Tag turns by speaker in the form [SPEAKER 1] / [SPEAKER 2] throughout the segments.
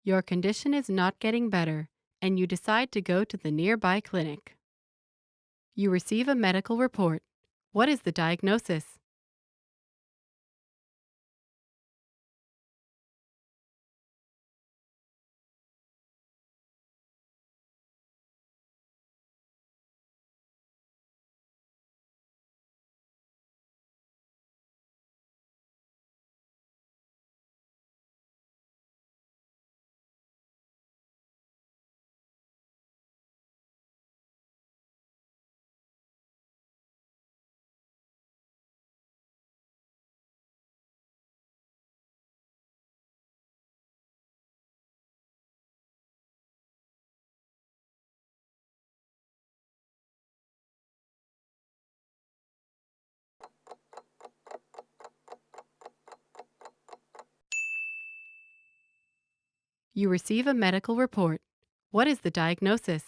[SPEAKER 1] Your condition is not getting better, and you decide to go to the nearby clinic. You receive a medical report. What is the diagnosis? You receive a medical report. What is the diagnosis?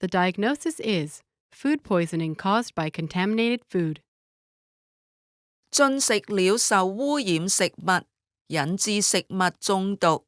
[SPEAKER 1] The diagnosis is food poisoning caused by contaminated food.
[SPEAKER 2] 進食了受污染食物，引致食物中毒。